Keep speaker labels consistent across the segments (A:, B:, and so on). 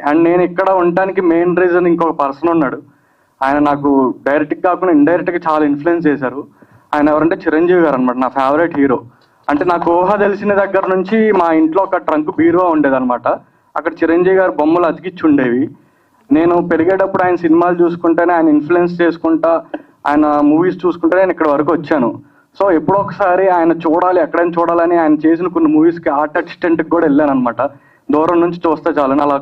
A: And నేను ఇక్కడ ఉండటానికి మెయిన్ రీజన్ ఇంకొక పర్సన్ ఉన్నాడు. ఆయన నాకు డైరెక్ట్గా కాకుండా ఇండైరెక్ట్గా చాలా ఇన్ఫ్లుయెన్స్ చేశారు. ఆయన ఎవరంటే చిరంజీవి గారు అనమాట, నా ఫేవరెట్ హీరో. అంటే నాకు ఊహ తెలిసిన దగ్గర నుంచి మా ఇంట్లో ఒక ట్రంక్ బీరువా ఉండేదన్నమాట. అక్కడ చిరంజీవి గారు బొమ్మలు అతికిచ్చి ఉండేవి. నేను పెరిగేటప్పుడు ఆయన సినిమాలు చూసుకుంటేనే, ఆయన ఇన్ఫ్లుయెన్స్ చేసుకుంటా, ఆయన మూవీస్ చూసుకుంటే నేను ఇక్కడ వరకు వచ్చాను. సో ఎప్పుడో ఒకసారి ఆయన చూడాలి, ఎక్కడైనా చూడాలని ఆయన చేసిన కొన్ని మూవీస్కి ఆర్ట్ అసిస్టెంట్కి కూడా వెళ్ళాను అనమాట. దూరం నుంచి చూస్తే చాలని అలా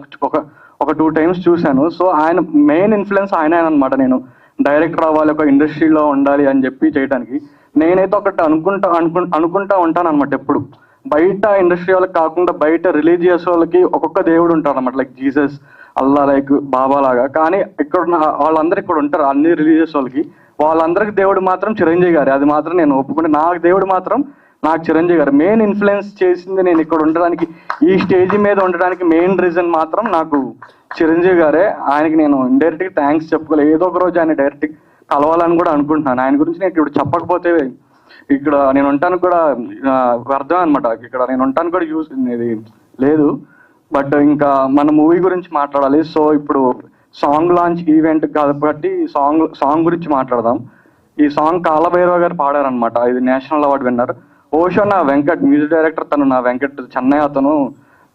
A: ఒక 2 times చూశాను. సో ఆయన మెయిన్ ఇన్ఫ్లుయెన్స్ ఆయన అనమాట. నేను డైరెక్టర్ అవ్వాలి, ఒక ఇండస్ట్రీలో ఉండాలి అని చెప్పి చేయడానికి. నేనైతే ఒకటి అనుకుంటా ఉంటాను అనమాట. ఎప్పుడు బయట ఇండస్ట్రీ వాళ్ళకి కాకుండా బయట రిలీజియస్ వాళ్ళకి ఒక్కొక్క దేవుడు ఉంటారు అనమాట, లైక్ జీసస్, అల్లా, లైక్ బాబా లాగా. కానీ ఇక్కడ వాళ్ళందరూ ఇక్కడ ఉంటారు, అన్ని రిలీజియస్ వాళ్ళకి. వాళ్ళందరికి దేవుడు మాత్రం చిరంజీవి గారు. అది మాత్రం నేను ఒప్పుకుంటే, నాకు దేవుడు మాత్రం నాకు చిరంజీవి గారు. మెయిన్ ఇన్ఫ్లుయెన్స్ చేసింది నేను ఇక్కడ ఉండడానికి, ఈ స్టేజ్ మీద ఉండడానికి మెయిన్ రీజన్ మాత్రం నాకు చిరంజీవి గారే. ఆయనకి నేను ఇండైరెక్ట్గా థ్యాంక్స్ చెప్పుకోలేదు. ఏదో ఒక రోజు ఆయన డైరెక్ట్ కలవాలని కూడా అనుకుంటున్నాను. ఆయన గురించి నేను ఇప్పుడు చెప్పకపోతే ఇక్కడ నేను ఉంటానికి కూడా వ్యర్థం అనమాట. ఇక్కడ నేను ఉంటానికి కూడా యూస్ ఇది లేదు. బట్ ఇంకా మన మూవీ గురించి మాట్లాడాలి. సో ఇప్పుడు సాంగ్ లాంచ్ ఈవెంట్ కాబట్టి సాంగ్ గురించి మాట్లాడదాం. ఈ సాంగ్ కాలభైరవ గారు పాడారనమాట. ఇది నేషనల్ అవార్డు విన్నర్. ఓషో నా వెంకట్ మ్యూజిక్ డైరెక్టర్, తను నా వెంకట్ చెన్నై. అతను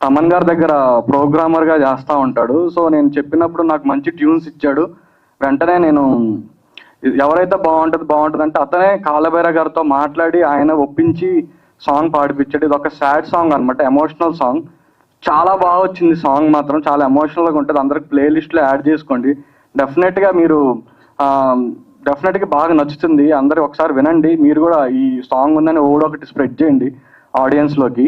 A: తమన్ గారి దగ్గర ప్రోగ్రామర్గా చేస్తూ ఉంటాడు. సో నేను చెప్పినప్పుడు నాకు మంచి ట్యూన్స్ ఇచ్చాడు. వెంటనే నేను ఎవరైతే బాగుంటుంది అంటే అతనే కాలభైరవ గారితో మాట్లాడి ఆయన ఒప్పించి సాంగ్ పాడిపించాడు. ఇది ఒక సాడ్ సాంగ్ అనమాట, ఎమోషనల్ సాంగ్. చాలా బాగా వచ్చింది సాంగ్ మాత్రం, చాలా ఎమోషనల్గా ఉంటుంది. అందరికి ప్లేలిస్ట్లో యాడ్ చేసుకోండి. డెఫినెట్గా బాగా నచ్చుతుంది. అందరూ ఒకసారి వినండి. మీరు కూడా ఈ సాంగ్ ఉందని ఒకటి స్ప్రెడ్ చేయండి ఆడియన్స్లోకి.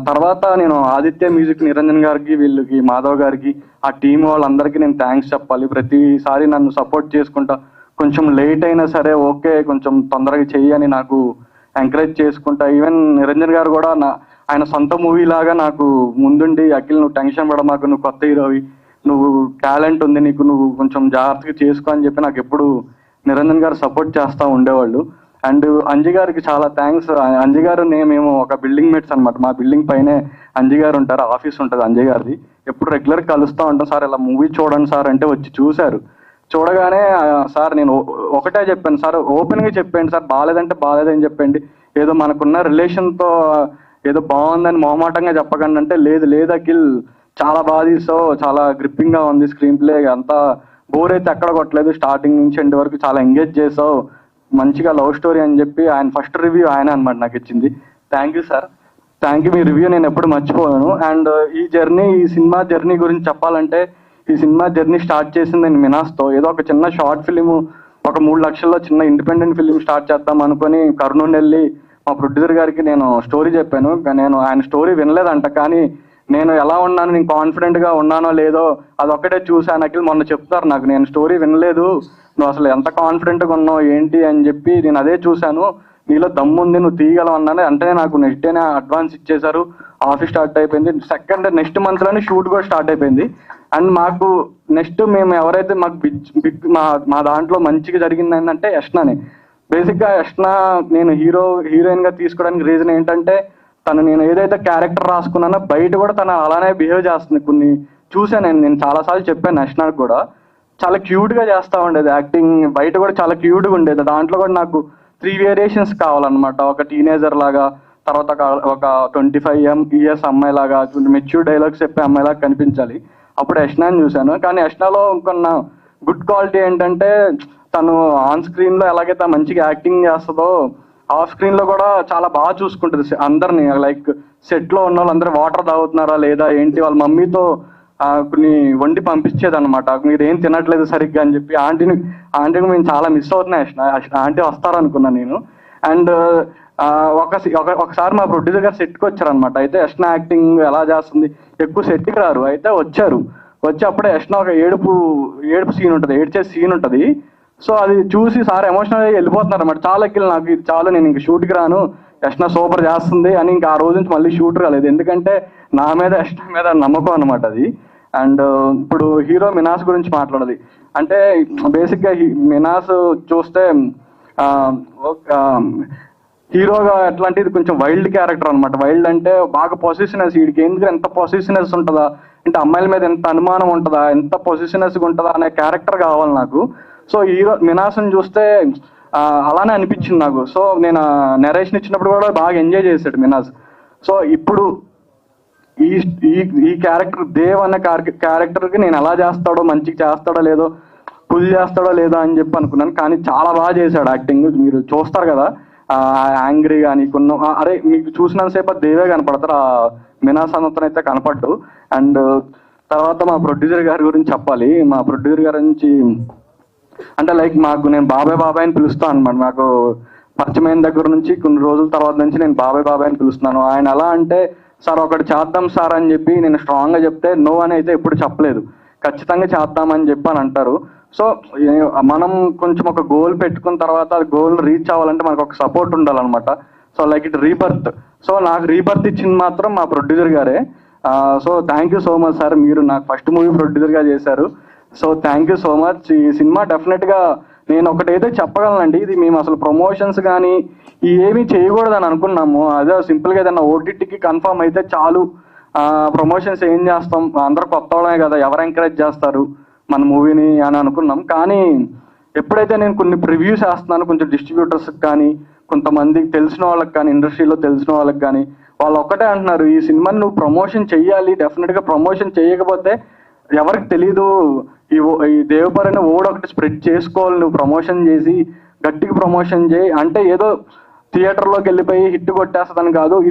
A: తర్వాత నేను ఆదిత్య మ్యూజిక్, నిరంజన్ గారికి, వీళ్ళకి, మాధవ్ గారికి, ఆ టీం వాళ్ళందరికీ నేను థ్యాంక్స్ చెప్పాలి. ప్రతిసారి నన్ను సపోర్ట్ చేసుకుంటా, కొంచెం లేట్ అయినా సరే ఓకే కొంచెం తొందరగా చెయ్యని నాకు ఎంకరేజ్ చేసుకుంటా. ఈవెన్ నిరంజన్ గారు కూడా ఆయన సొంత మూవీ లాగా నాకు ముందుండి, అఖిల్ నువ్వు టెన్షన్ పడమాకు, నువ్వు కొత్త హీరోవి, నువ్వు టాలెంట్ ఉంది నీకు, నువ్వు కొంచెం జాగ్రత్తగా చేసుకో అని చెప్పి నాకు ఎప్పుడు నిరంజన్ గారు సపోర్ట్ చేస్తూ ఉండేవాళ్ళు. అండ్ అంజి గారికి చాలా థ్యాంక్స్. అంజి గారు మేము ఒక బిల్డింగ్ మేట్స్ అనమాట. మా బిల్డింగ్ పైనే అంజి గారు ఉంటారు, ఆఫీస్ ఉంటుంది అంజి గారిది. ఎప్పుడు రెగ్యులర్ కలుస్తూ ఉంటాం. సార్ ఇలా మూవీ చూడండి సార్ అంటే వచ్చి చూశారు. చూడగానే సార్ నేను ఒకటే చెప్పాను, సార్ ఓపెన్గా చెప్పండి సార్, బాగాలేదంటే బాగాలేదని చెప్పండి, ఏదో మనకున్న రిలేషన్తో ఏదో బాగుందని మొహమాటంగా చెప్పకండి అంటే, లేదు అఖిల్ చాలా బాగా తీసావు, చాలా గ్రిప్పింగ్గా ఉంది స్క్రీన్ ప్లే, అంతా బోర్ అయితే ఎక్కడ కొట్టలేదు, స్టార్టింగ్ నుంచి ఎండ్ వరకు చాలా ఎంగేజ్ చేసావు, మంచిగా లవ్ స్టోరీ అని చెప్పి ఆయన ఫస్ట్ రివ్యూ ఆయన అనమాట నాకు ఇచ్చింది. Thank you sir, thank you. Me review నేను ఎప్పుడు మర్చిపోయాను. అండ్ ఈ సినిమా జర్నీ గురించి చెప్పాలంటే, ఈ సినిమా జర్నీ స్టార్ట్ చేసింది నేను మినాస్తో. ఏదో ఒక చిన్న షార్ట్ ఫిలిము, ఒక 3 లక్షల్లో చిన్న ఇండిపెండెంట్ ఫిలిం స్టార్ట్ చేద్దాం అనుకుని కర్నూలు వెళ్ళి మా ప్రొడ్యూసర్ గారికి నేను స్టోరీ చెప్పాను. నేను ఆయన స్టోరీ వినలేదంట. కానీ నేను ఎలా ఉన్నాను, నేను కాన్ఫిడెంట్గా ఉన్నానో లేదో అదొక్కటే చూశాను. అఖిల్ మొన్న చెప్తారు నాకు, నేను స్టోరీ వినలేదు, నువ్వు అసలు ఎంత కాన్ఫిడెంట్గా ఉన్నావు ఏంటి అని చెప్పి నేను అదే చూశాను, నీలో దమ్ముంది, నువ్వు తీయగలవు అన్నాను. వెంటనే నాకు నెక్స్ట్ డేనే అడ్వాన్స్ ఇచ్చేశారు. ఆఫీస్ స్టార్ట్ అయిపోయింది. నెక్స్ట్ మంత్లోనే షూట్ కూడా స్టార్ట్ అయిపోయింది. అండ్ మాకు నెక్స్ట్ మేము ఎవరైతే మాకు బిగ్ మా దాంట్లో మంచిగా జరిగింది ఏంటంటే యష్నానే. బేసిక్గా యష్నా నేను హీరోయిన్గా తీసుకోవడానికి రీజన్ ఏంటంటే, నేను ఏదైతే క్యారెక్టర్ రాసుకున్నానో బయట కూడా తను అలానే బిహేవ్ చేస్తుంది. కొన్ని చూసాను నేను చాలాసార్లు చెప్పాను యష్నాకి కూడా, చాలా క్యూట్గా చేస్తూ ఉండేది యాక్టింగ్. బయట కూడా చాలా క్యూట్గా ఉండేది. దాంట్లో కూడా నాకు 3 వేరియేషన్స్ కావాలన్నమాట. ఒక టీనేజర్ లాగా, తర్వాత ఒక 25 years అమ్మాయి లాగా, మెచ్యూర్ డైలాగ్స్ చెప్పే అమ్మాయిలాగా కనిపించాలి. అప్పుడు యష్నాని చూశాను. కానీ యష్నాలో కొన్న గుడ్ క్వాలిటీ ఏంటంటే, తను ఆన్ స్క్రీన్లో ఎలాగైతే మంచిగా యాక్టింగ్ చేస్తుందో, ఆఫ్ స్క్రీన్లో కూడా చాలా బాగా చూసుకుంటుంది అందరినీ. లైక్ సెట్లో ఉన్న వాళ్ళందరూ వాటర్ తాగుతున్నారా లేదా ఏంటి, వాళ్ళ మమ్మీతో కొన్ని వండి పంపించేది అనమాట. మీరు ఏం తినట్లేదు సరిగ్గా అని చెప్పి ఆంటీని మేము చాలా మిస్ అవుతున్నాయి. ఆంటీ వస్తారనుకున్నాను నేను. అండ్ ఒకసారి మా ప్రొడ్యూసర్ గారు సెట్కి వచ్చారనమాట. అయితే యష్నా యాక్టింగ్ ఎలా చేస్తుంది, ఎక్కువ సెట్కి రారు, అయితే వచ్చి అప్పుడే యష్నా ఒక ఏడుపు సీన్ ఉంటుంది, ఏడ్చే సీన్ ఉంటుంది. సో అది చూసి సార్ ఎమోషనల్ అయ్యి వెళ్ళిపోతున్నారు అనమాట. చాలా ఎక్కిలు నాకు, ఇది చాలు, నేను ఇంక షూట్కి రాను, యష్నా సూపర్ చేస్తుంది అని. ఇంకా ఆ రోజు నుంచి మళ్ళీ షూట్ రాలేదు, ఎందుకంటే నా మీద యష్నా మీద నమ్మకం అనమాట అది. అండ్ ఇప్పుడు హీరో మినాస్ గురించి మాట్లాడాలి అంటే, బేసిక్గా మినాస్ చూస్తే హీరోగా ఎట్లా అంటే ఇది కొంచెం వైల్డ్ క్యారెక్టర్ అనమాట. వైల్డ్ అంటే బాగా పొసిషనెస్, వీడికి ఎందుకు ఎంత పొసిషనెస్ ఉంటుందా, అంటే అమ్మాయిల మీద ఎంత అనుమానం ఉంటుందా, ఎంత పొసిషనెస్గా ఉంటుందా అనే క్యారెక్టర్ కావాలి నాకు. సో హీరో మినాస్ని చూస్తే అలానే అనిపించింది నాకు. సో నేను నెరేషన్ ఇచ్చినప్పుడు కూడా బాగా ఎంజాయ్ చేశాడు మినాస్. సో ఇప్పుడు ఈ ఈ ఈ క్యారెక్టర్ దేవ్ అనే క్యారెక్టర్కి నేను ఎలా చేస్తాడో, మంచిగా చేస్తాడో లేదో, పుల్ చేస్తాడో లేదో అని చెప్పి అనుకున్నాను. కానీ చాలా బాగా చేశాడు యాక్టింగ్. మీరు చూస్తారు కదా యాంగ్రీ కానీ కొన్ని అరే మీకు చూసినంతసేపు దేవే కనపడతారు, ఆ మినాస్ అన్నతను అయితే కనపడ్డు. అండ్ తర్వాత మా ప్రొడ్యూసర్ గారి గురించి చెప్పాలి. మా ప్రొడ్యూసర్ గారి నుంచి అంటే లైక్ నేను బాబాయ్ బాబాయ్ అని పిలుస్తాను అనమాట. నాకు పరిచయమైన దగ్గర నుంచి కొన్ని రోజుల తర్వాత నుంచి నేను బాబాయ్ బాబాయ్ అని పిలుస్తున్నాను. ఆయన ఎలా అంటే, సార్ ఒకటి చేద్దాం సార్ అని చెప్పి నేను స్ట్రాంగ్గా చెప్తే నో అని అయితే ఎప్పుడు చెప్పలేదు, ఖచ్చితంగా చేద్దామని చెప్పి అని అంటారు. సో మనం కొంచెం ఒక గోల్ పెట్టుకున్న తర్వాత అది గోల్ రీచ్ అవ్వాలంటే మనకు ఒక సపోర్ట్ ఉండాలన్నమాట. So like it rebirth. So నాకు రీబర్త్ ఇచ్చింది మాత్రం మా ప్రొడ్యూసర్ గారే. So thank you so much sir, మీరు నాకు ఫస్ట్ మూవీ ప్రొడ్యూసర్గా చేశారు. So thank you so much. ఈ సినిమా డెఫినెట్గా నేను ఒకటైతే చెప్పగలనండి, ఇది మేము అసలు ప్రమోషన్స్ కానీ ఏమీ చేయకూడదని అనుకున్నాము. అదే సింపుల్గా ఏదైనా ఓటీటీకి కన్ఫర్మ్ అయితే చాలు, ప్రమోషన్స్ ఏం చేస్తాం, అందరూ కొత్త వాళ్ళమే కదా, ఎవరు ఎంకరేజ్ చేస్తారు మన మూవీని అని అనుకున్నాం. కానీ ఎప్పుడైతే నేను కొన్ని ప్రివ్యూస్ వేస్తున్నాను కొంచెం డిస్ట్రిబ్యూటర్స్కి కానీ, కొంతమందికి తెలిసిన వాళ్ళకి కానీ, ఇండస్ట్రీలో తెలిసిన వాళ్ళకి కానీ, వాళ్ళు ఒక్కటే అంటున్నారు, ఈ సినిమాని నువ్వు ప్రమోషన్ చెయ్యాలి, డెఫినెట్గా ప్రమోషన్ చేయకపోతే ఎవరికి తెలీదు, ఈ దేవపరైన ఒకటి స్ప్రెడ్ చేసుకోవాలి, నువ్వు ప్రమోషన్ చేసి గట్టిగా ప్రమోషన్ చేయి అంటే ఏదో థియేటర్లోకి వెళ్ళిపోయి హిట్ కొట్టేస్తుందని కాదు, ఇది